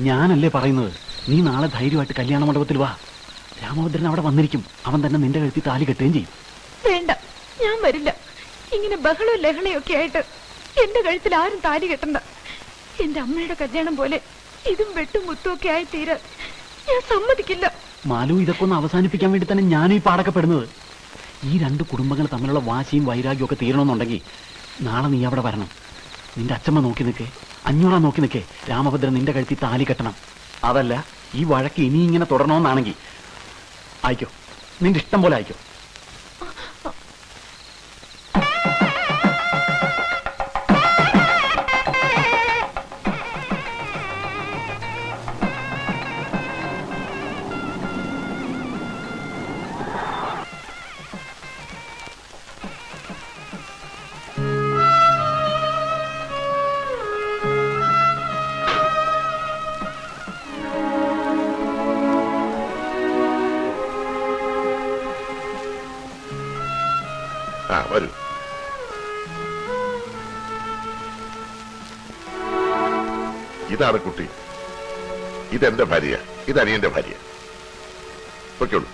ഞാനല്ലേ പറയുന്നത്, നീ നാളെ ധൈര്യമായിട്ട് കല്യാണ മണ്ഡപത്തിൽ വാ. രാമഭദ്രൻ അവിടെ വന്നിരിക്കും. അവൻ തന്നെ നിന്റെ കഴുത്തി താലി കെട്ടുകയും ചെയ്യും. വേണ്ട, ഞാൻ വരില്ല. ഇങ്ങനെ ബഹളവും ലഹളയൊക്കെ ആയിട്ട് എന്റെ കഴുത്തിൽ ആരും താലി കെട്ടണ്ട. എന്റെ അമ്മയുടെ കല്യാണം പോലെ ഇതും വെട്ടും കുത്തും ഒക്കെ ആയി തീരാൻ ഞാൻ സമ്മതിക്കില്ല. മാലു, ഇതൊക്കെ ഒന്ന് അവസാനിപ്പിക്കാൻ വേണ്ടി തന്നെ ഞാനും ഈ പാടക്കപ്പെടുന്നത്. ഈ രണ്ട് കുടുംബങ്ങൾ തമ്മിലുള്ള വാശിയും വൈരാഗ്യവും ഒക്കെ തീരണമെന്നുണ്ടെങ്കിൽ നാളെ നീ അവിടെ വരണം. നിന്റെ അച്ഛമ്മ നോക്കി നിൽക്കേ, അഞ്ഞൂറാ നോക്കി നിൽക്കേ, രാമഭദ്രൻ നിന്റെ കഴുത്തി താലി കെട്ടണം. അതല്ല ഈ വഴക്ക് ഇനി ഇങ്ങനെ തുടരണമെന്നാണെങ്കിൽ ആയിക്കോ, നിന്റെ ഇഷ്ടം പോലെ ആയിക്കോ. വരൂ. ഇതാണ് കുട്ടി, ഇതെന്റെ ഭാര്യ, ഇത് അനിയന്റെ ഭാര്യ. ഓക്കെയുള്ളൂ.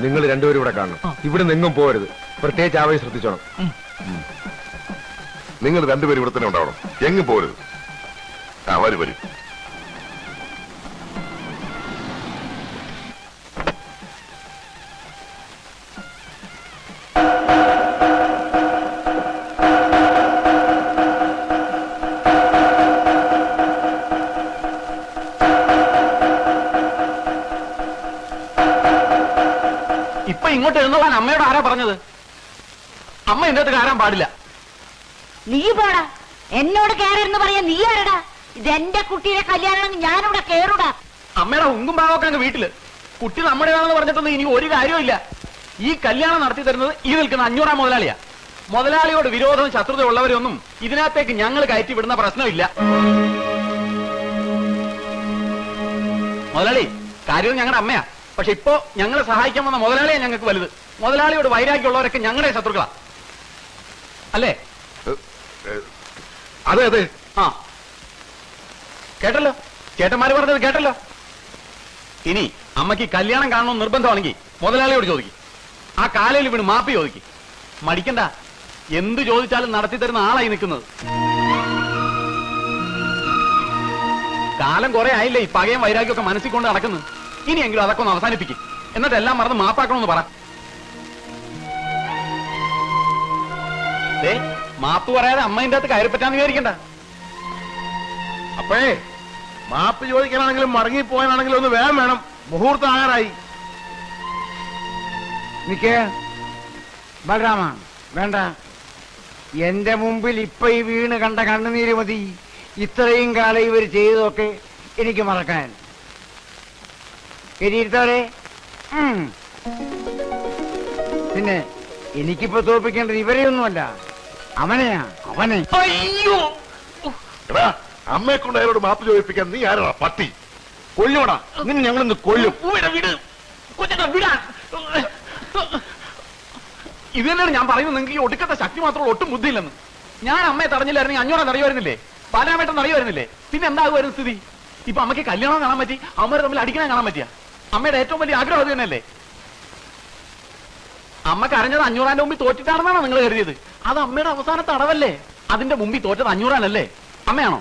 നിങ്ങൾ രണ്ടുപേരും ഇവിടെ കാണണം. ഇവിടെ നിന്നും പോരുത്. പ്രത്യേകിച്ച് ആവേശം ശ്രദ്ധിച്ചോണം. നിങ്ങൾ രണ്ടുപേരും ഇവിടെ തന്നെ ഉണ്ടാവണം, എങ്ങും പോരുത്. വരൂ വരൂ. ഇപ്പൊ ഇങ്ങോട്ട് എഴുന്നള്ളാൻ അമ്മയോട് ആരാ പറഞ്ഞത്? അമ്മ എന്റെ അടുത്ത് കയറാൻ പാടില്ല. നീ പോടാ, എന്നോട് കയറെന്ന് പറയാ. നീ ആരടാ? ഇതെന്റെ കുട്ടിയുടെ കല്യാണം, ഞാനിവിടെ കയറൂടാ. അമ്മയുടെ ഉങ്കും ഭാവമൊക്കെ അങ്ങ് വീട്ടില്. കുട്ടി നമ്മുടേതാണെന്ന് പറഞ്ഞിട്ടൊന്നും ഇനി ഒരു കാര്യവും ഇല്ല. ഈ കല്യാണം നടത്തി തരുന്നത് ഈ നിൽക്കുന്ന അഞ്ഞൂറാം മുതലാളിയാ. മുതലാളിയോട് വിരോധവും ശത്രുത ഉള്ളവരൊന്നും ഇതിനകത്തേക്ക് ഞങ്ങൾ കയറ്റി വിടുന്ന പ്രശ്നമില്ല. മുതലാളി, കാര്യം ഞങ്ങളുടെ അമ്മയാ. പക്ഷെ ഇപ്പോ ഞങ്ങളെ സഹായിക്കാൻ വന്ന മുതലാളിയെ ഞങ്ങൾക്ക് വലുത്. മുതലാളിയോട് വൈരാഗ്യമുള്ളവരൊക്കെ ഞങ്ങളുടെ ശത്രുക്കളാ, അല്ലേ? അതെ അതെ. ആ, കേട്ടല്ലോ, ചേട്ടന്മാര് പറഞ്ഞത് കേട്ടല്ലോ. ഇനി അമ്മയ്ക്ക് കല്യാണം കാണണമെന്ന് നിർബന്ധമാണെങ്കിൽ മുതലാളിയോട് ചോദിക്കും. ആ കാലയിൽ വീണ് മാപ്പി ചോദിക്കും. മടിക്കണ്ട, എന്ത് ചോദിച്ചാലും നടത്തി തരുന്ന ആളായി നിൽക്കുന്നത്. കാലം കുറെ ആയില്ലേ ഈ പകയും വൈരാഗ്യമൊക്കെ മനസ്സിൽ കൊണ്ട് നടക്കുന്നു. ഇനിയെങ്കിലും അതൊക്കെ ഒന്ന് അവസാനിപ്പിക്കും. എന്നിട്ട് എല്ലാം മറന്ന് മാപ്പാക്കണമെന്ന് പറ. മാപ്പ് പറയാതെ അമ്മേന്റെ അകത്ത് കയറിപ്പറ്റാന്ന് വിചാരിക്കണ്ട. അപ്പോഴേ മാപ്പ് ചോദിക്കാനാണെങ്കിലും മടങ്ങിപ്പോയാനാണെങ്കിലും ഒന്ന് വേഗം വേണം. മുഹൂർത്തം ആകാറായി. നിക്കേ ബലരാമ, വേണ്ട. എന്റെ മുമ്പിൽ ഇപ്പൊ ഈ വീണ് കണ്ട കണ്ണുനീര് മതി. ഇത്രയും കാലം ഇവർ ചെയ്തതൊക്കെ എനിക്ക് മറക്കാൻ. കെരിയിരുത്തോടെ. പിന്നെ എനിക്കിപ്പോ തോൽപ്പിക്കേണ്ടത് ഇവരെയൊന്നുമല്ല, അവനെയാ, അവനെ. അയ്യോ, അമ്മയെ കൊണ്ട് അയാളോട് മാപ്പ് ചോദിപ്പിക്കാൻ നീ ആരാ? പട്ടി കൊല്ലുവാടാ, നിന്നെ ഞങ്ങളൊന്ന് കൊല്ലും. ഇത് തന്നെയാണ് ഞാൻ പറയുന്നത്. നിങ്ങൾക്ക് ഈ ഒടുക്കത്തെ ശക്തി മാത്രമുള്ള ഒട്ടും ബുദ്ധിയില്ലെന്ന്. ഞാൻ അമ്മയെ തടഞ്ഞില്ലായിരുന്നെങ്കിൽ അഞ്ഞൂറാൻ അറിയുമായിരുന്നില്ലേ, ബാലാമേട്ടൻ അറിയുമായിരുന്നില്ലേ? പിന്നെ എന്താകുമായിരുന്നു സ്ഥിതി? ഇപ്പൊ അമ്മയ്ക്ക് കല്യാണം കാണാൻ പറ്റി, അമ്മ തമ്മിൽ അടിക്കണം കാണാൻ പറ്റിയ അമ്മയുടെ ഏറ്റവും വലിയ ആഗ്രഹം അത് തന്നെയല്ലേ? അമ്മ കരഞ്ഞത് അഞ്ഞൂറാന്റെ മുമ്പിൽ തോറ്റിട്ടാണെന്നാണോ നിങ്ങൾ കരുതിയത്? അത് അമ്മയുടെ അവസാനത്തെ അടവല്ലേ? അതിന്റെ മുമ്പിൽ തോറ്റത് അഞ്ഞൂറാനല്ലേ? അമ്മയാണോ?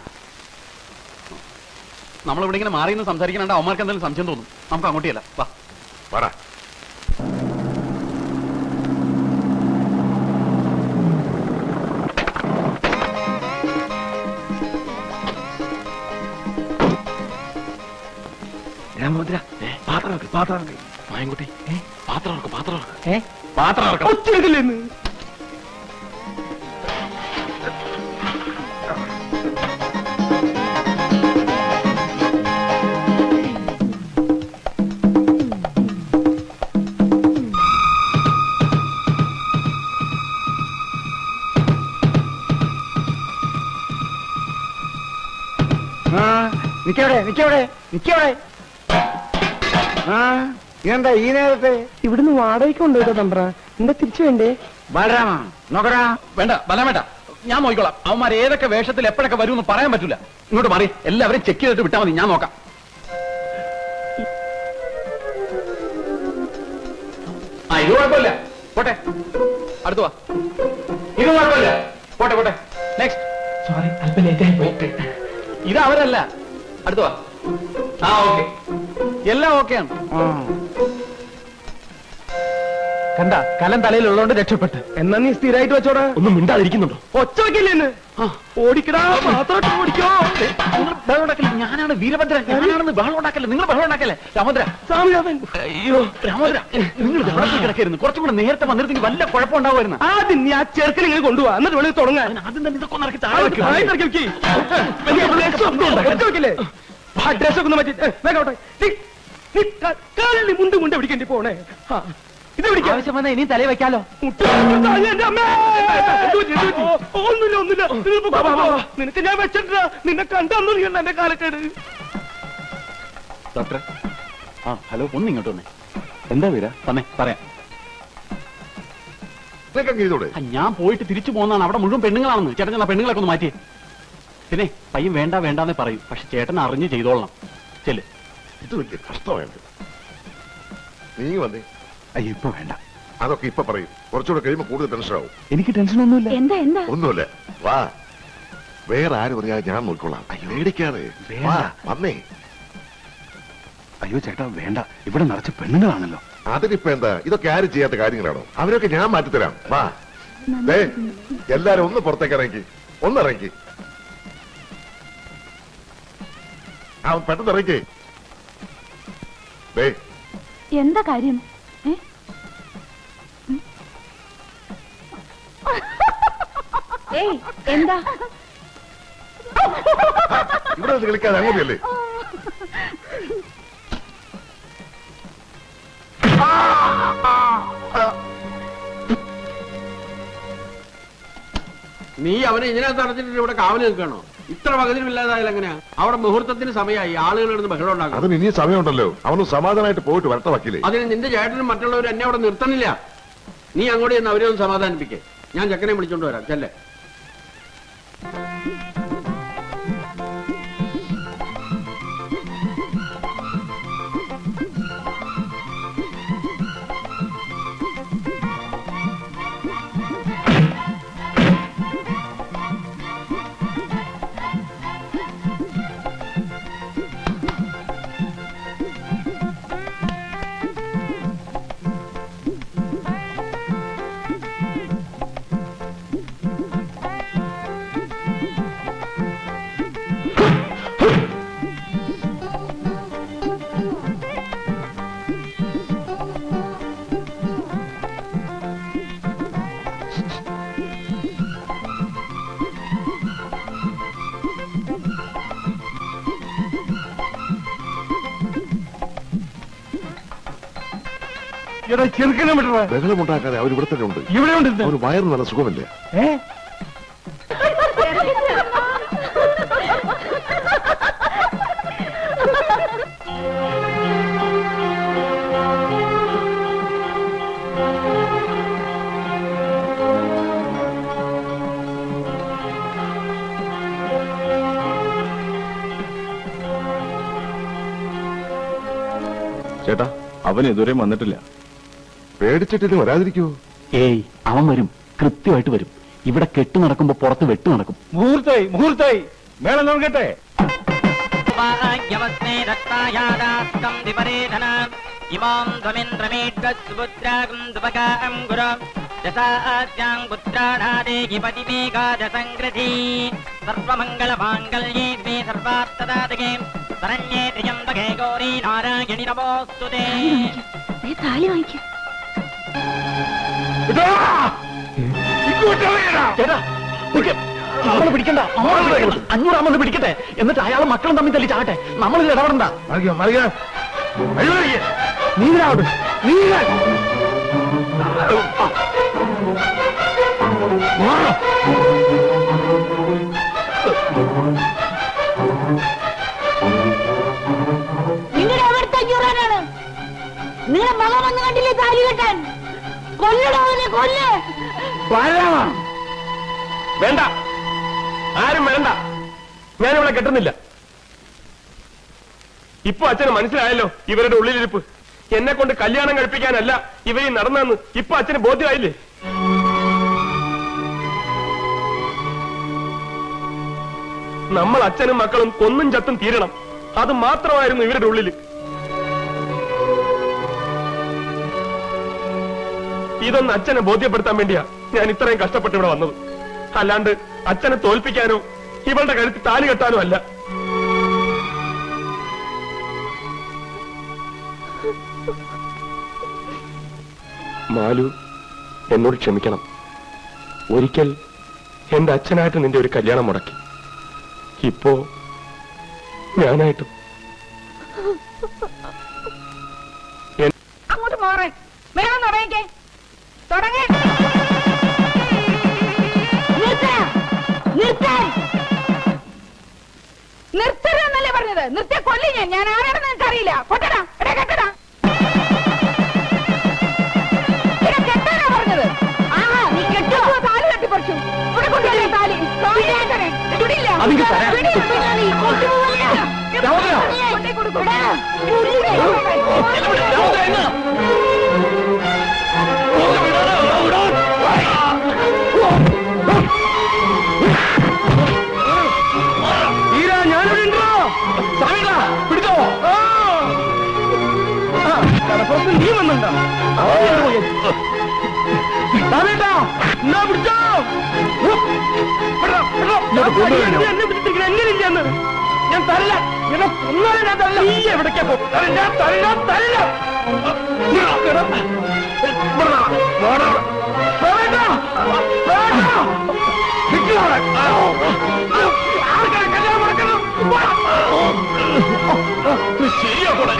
നമ്മളിവിടെ ഇങ്ങനെ മാറി നിന്ന് സംസാരിക്കണ അമ്മമാർക്ക് എന്തെങ്കിലും സംശയം തോന്നും. നമുക്ക് അങ്ങോട്ടിയല്ല, വാ പറ. രാമഭദ്ര, പാത്രം ഇറക്ക്, പാത്രം ഇറക്ക്. മായൻകുട്ടി, പാത്രം ഇറക്കും, പാത്രം ഇറക്കും, ഏ പാത്രം ഇറക്കാം. ഒറ്റയില്ലെന്ന്. നിക്കവിടെ, നിക്കവിടെ, നിക്കവിടെ. ഇതെന്താ ഈ നേരത്തെ? ഇവിടുന്ന് വാടകയ്ക്ക് കൊണ്ടുപോയിട്ടോ തമ്പ്ര. എന്താ തിരിച്ചു വേണ്ടേ? ബലരാമ നോക്കടാ. വേണ്ട ബലം ഞാൻ നോക്കിക്കോളാം. അവന്മാർ ഏതൊക്കെ വേഷത്തിൽ എപ്പോഴൊക്കെ വരുമെന്ന് പറയാൻ പറ്റൂല. ഇങ്ങോട്ട് മാറി എല്ലാവരും ചെക്ക് ചെയ്തിട്ട് വിട്ടാൽ മതി, ഞാൻ നോക്കാം. ഇത് കുഴപ്പമില്ല, പോട്ടെ. അടുത്ത് വാ. ഇത് കുഴപ്പമില്ല, പോട്ടെ പോട്ടെ. നെക്സ്റ്റ്. സോറി, അല്പം ലേറ്റായി പോയിട്ട്. ഇത് അവരല്ല. അടുത്ത് വാ. ഓക്കെ, എല്ലാം ഓക്കെയാണ്. കണ്ട കലം തലയിലുള്ളതുകൊണ്ട് രക്ഷപ്പെട്ട്. എന്നാ നീ സ്ഥിരമായിട്ട് വെച്ചോടാ. ഒന്നും മിണ്ടാതിരിക്കുന്നുണ്ടോ? ഒച്ച വെക്കില്ലേ? ഓടിക്കടാ, മാത്രമായിട്ട് ഓടിക്കോ. നിങ്ങൾ ബഹളം ഉണ്ടാക്കല്ലേ, ഞാനാണ് വീരഭദ്രൻ, ഞാനാണെന്ന് ബഹളം ഉണ്ടാക്കല്ലേ, നിങ്ങൾ ബഹളം ഉണ്ടാക്കല്ലേ. രാമോദ്ര, സ്വാമിനാഥൻ. അയ്യോ രാമോദ്ര, നിങ്ങൾ വെള്ളത്തിൽ കിടക്കായിരുന്നു. കുറച്ചും കൂടെ നേരത്തെ വന്നിരുന്നെങ്കിൽ വല്ല കുഴപ്പമുണ്ടാവുമായിരുന്നു. ആദ്യം നീ ആ ചെറുക്കലിങ്ങനെ കൊണ്ടുപോവാ, എന്നിട്ട് വേണമെങ്കിൽ തുടങ്ങാൻ. ആദ്യം തന്നെ ഇതൊക്കെ ഒന്ന് ഇറക്കി താഴെ വെക്കില്ലേ. ഡ്രസ് ഒക്കെ മാറ്റി വേഗോട്ടെ. മുണ്ട് മുണ്ട് പിടിക്കേണ്ടി പോണേ. ഇത് പിടിക്കാം. ആവശ്യം വന്നാൽ ഇനി തലയിൽ വെക്കാലോ. ഒന്നുമില്ല. നിനക്ക് ഞാൻ വെച്ചിട്ടാ, നിന്നെ കണ്ടു എന്റെ കാലക്കേട്. ഡോക്ടർ, ഹലോ, ഒന്ന് ഇങ്ങോട്ട് വന്നേ. എന്താ വീര? തന്നെ പറയാം. ഞാൻ പോയിട്ട് തിരിച്ചു പോകുന്നതാണ്. അവിടെ മുഴുവൻ പെണ്ണുങ്ങളാണെന്ന്. ചേട്ടൻ ആ പെണ്ണുങ്ങളൊക്കെ ഒന്ന് മാറ്റി. പിന്നെ പയ്യൻ വേണ്ടാന്നേ പറയൂ. പക്ഷെ ചേട്ടൻ അറിഞ്ഞ് ചെയ്തോളണം. ചെല്ല്. ഇത് വലിയ കഷ്ടമാണ്. നീ വന്നേ. അയ്യോ ഇപ്പൊ വേണ്ട, അതൊക്കെ ഇപ്പൊ പറയും. കുറച്ചുകൂടെ കഴിയുമ്പോൾ കൂടുതൽ ടെൻഷനാവും. എനിക്ക് ടെൻഷൻ ഒന്നുമില്ല. എന്താ ഒന്നുമില്ല, വാ. വേറെ ആര് പറയാ, ഞാൻ നോക്കിക്കൊള്ളാം. പേടിക്കാതെ വാ, വന്നേ. അയ്യോ ചേട്ടാ വേണ്ട, ഇവിടെ നിറച്ച് പെണ്ണുങ്ങളാണല്ലോ. അതിനിപ്പോ എന്താ, ഇതൊക്കെ ആരും ചെയ്യാത്ത കാര്യങ്ങളാണോ? അവരൊക്കെ ഞാൻ മാറ്റിത്തരാം. വാ. എല്ലാരും ഒന്ന് പുറത്തേക്ക് ഇറങ്ങി, ഒന്നിറങ്ങി. പെട്ടെന്ന് ഇറങ്ങി. എന്താ കാര്യം? എന്താ ഇവിടെ കളിക്കാതെ അങ്ങനെയല്ലേ? നീ അവനെ ഇതിനകത്ത് അടച്ചിട്ട് ഇവിടെ കാവല് നിൽക്കണോ? ഇത്ര പകുതിയില്ലാതായാലും എങ്ങനെയാ? അവിടെ മുഹൂർത്തത്തിന് സമയമായി, ആളുകൾ ഇരുന്ന് ബഹളം ഉണ്ടാക്കും. അതിന് ഇനിയും സമയമുണ്ടല്ലോ. അവന് സമാധാനമായിട്ട് പോയിട്ട് വരട്ട വക്കില്ലേ. അതിന് നിന്റെ ചേട്ടനും മറ്റുള്ളവരും എന്നെ അവിടെ നിർത്തണില്ല. നീ അങ്ങോട്ട് ചെന്ന് അവരെ ഒന്ന് സമാധാനിപ്പിക്കേ. ഞാൻ ചെക്കനെ വിളിച്ചോണ്ട് വരാം. ചെല്ലേ. ചെറുക്കനെ വിട്ട ബഹളമുണ്ടാക്കാതെ അവർ ഇവിടെ തന്നെ ഉണ്ട്. ഇവിടെ ഉണ്ട്. അവന് വയറ് നല്ല സുഖമില്ല. ചേട്ടാ അവൻ ഇതുവരെ വന്നിട്ടില്ല. പേടിച്ചിട്ടിന് വരാതിരിക്കൂ. ഏയ്, അവൻ വരും, കൃത്യമായിട്ട് വരും. ഇവിടെ കെട്ടു നടക്കുമ്പോ പുറത്ത് വെട്ടു നടക്കും. മുഹൂർത്തായി മേളം നോക്കട്ടെ. താലി വാങ്ങിക്കും. നമ്മള് പിടിക്കണ്ട, 500 പിടിക്കട്ടെ. എന്നിട്ട് അയാളെ മക്കളും തമ്മിൽ തല്ലി ചാകട്ടെ. നമ്മളിത് ഇടപെടണ്ട. നീരാവട്ടെ. നിങ്ങളുടെ അവിടുത്തെ നിങ്ങളുടെ മകൻ വന്ന് കണ്ടില്ലേ താലി കെട്ടാൻ? കൊല്ലടോ അവനെ, കൊല്ല്. ബലരാമ വേണ്ട, ആരും വേണ്ട. ഞാനിവിടെ കെട്ടുന്നില്ല. ഇപ്പൊ അച്ഛന് മനസ്സിലായല്ലോ ഇവരുടെ ഉള്ളിലിരിപ്പ്. എന്നെ കൊണ്ട് കല്യാണം കഴിപ്പിക്കാനല്ല ഇവര് നടന്നെന്ന് ഇപ്പൊ അച്ഛന് ബോധ്യമായില്ലേ? നമ്മൾ അച്ഛനും മക്കളും കൊന്നും ചത്തും തീരണം, അത് മാത്രമായിരുന്നു ഇവരുടെ ഉള്ളിൽ. ഇതൊന്ന് അച്ഛനെ ബോധ്യപ്പെടുത്താൻ വേണ്ടിയാ ഞാൻ ഇത്രയും കഷ്ടപ്പെട്ട് ഇവിടെ വന്നത്. അല്ലാണ്ട് അച്ഛനെ തോൽപ്പിക്കാനോ ഇവളുടെ കഴുത്തിൽ താലി കെട്ടാനോ അല്ല. മാലു, എന്നോട് ക്ഷമിക്കണം. ഒരിക്കൽ എന്റെ അച്ഛനായിട്ട് നിന്റെ ഒരു കല്യാണം മുടക്കി. ഇപ്പോ ഞാനായിട്ടും. അങ്ങോട്ട് മാറേ, വേണം തുടങ്ങിക്കേ, തുടങ്ങേ. നിർത്തരുന്നല്ലേ പറഞ്ഞത്? നിർത്തിയ കൊല്ലി ഞാൻ ആരാണെന്ന് എനിക്ക് അറിയില്ല. കൊട്ടടാ, എടാ കെട്ടടാ, കെട്ടാനാ പറഞ്ഞത്. ആഹാ, നീ കെട്ടോ? താലി കെട്ടിപ്പറിച്ചു. ഇവിടെ കൊണ്ടുവല്ലേ താലി? വിടില്ല. കൊണ്ടേ കൊടുക്കും. നീ വന്നുണ്ടോ? എങ്ങനെയില്ലെന്ന് ഞാൻ തരില്ല. ഒന്നാലും ഞാൻ തരില്ല. നീ എവിടേക്കാ പോ? ഞാൻ തരില്ല, തരില്ല. ശരിയാ കൂടെ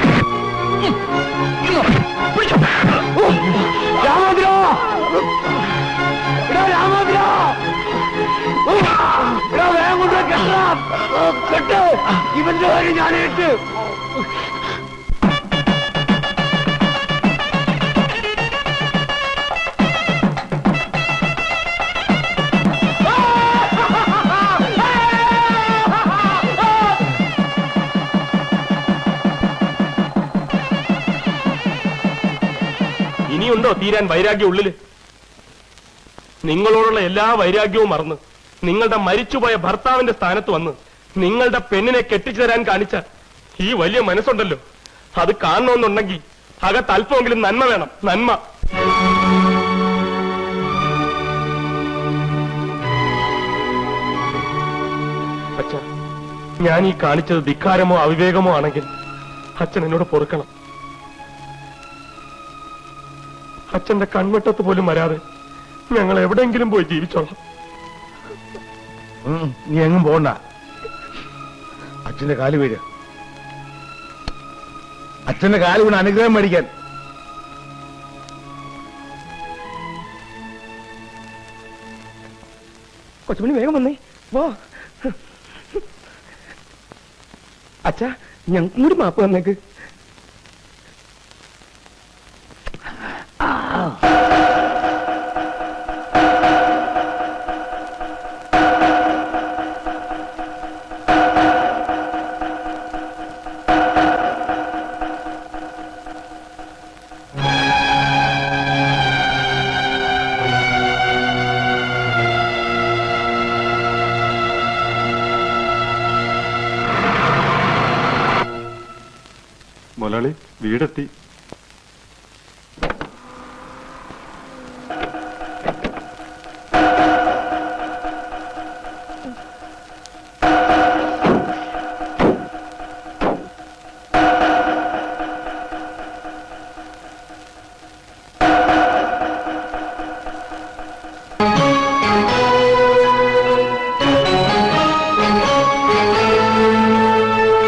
ഇവന്റെ കാര്യം ഞാനേറ്റ്. ഇനിയുണ്ടോ തീരാൻ വൈരാഗ്യം ഉള്ളില്? നിങ്ങളോടുള്ള എല്ലാ വൈരാഗ്യവും മറന്ന് നിങ്ങളുടെ മരിച്ചുപോയ ഭർത്താവിന്റെ സ്ഥാനത്ത് വന്ന് നിങ്ങളുടെ പെണ്ണിനെ കെട്ടിച്ചു തരാൻ കാണിച്ച ഈ വലിയ മനസ്സുണ്ടല്ലോ, അത് കാണണമെന്നുണ്ടെങ്കിൽ അകത്ത് അല്പമെങ്കിലും നന്മ വേണം. നന്മ. അച്ഛാ, ഞാൻ ഈ കാണിച്ചത് ധിക്കാരമോ അവിവേകമോ ആണെങ്കിൽ അച്ഛൻ എന്നോട് പൊറുക്കണം. അച്ഛന്റെ കൺവെട്ടത്ത് പോലും വരാതെ ഞങ്ങൾ എവിടെയെങ്കിലും പോയി ജീവിച്ചോളാം. നീ എങ്ങും പോണ്ട. അച്ഛന്റെ കാല് വീഴ്. അച്ഛന്റെ കാല് വീണ് അനുഗ്രഹം മേടിക്കാൻ. കൊച്ചുമണി വേഗം വന്നേ, പോ. അച്ഛാ, ഞങ്ങൾക്കും കൂടി മാപ്പ് തന്നേക്ക്. മുതലാളി, വീടെത്തി.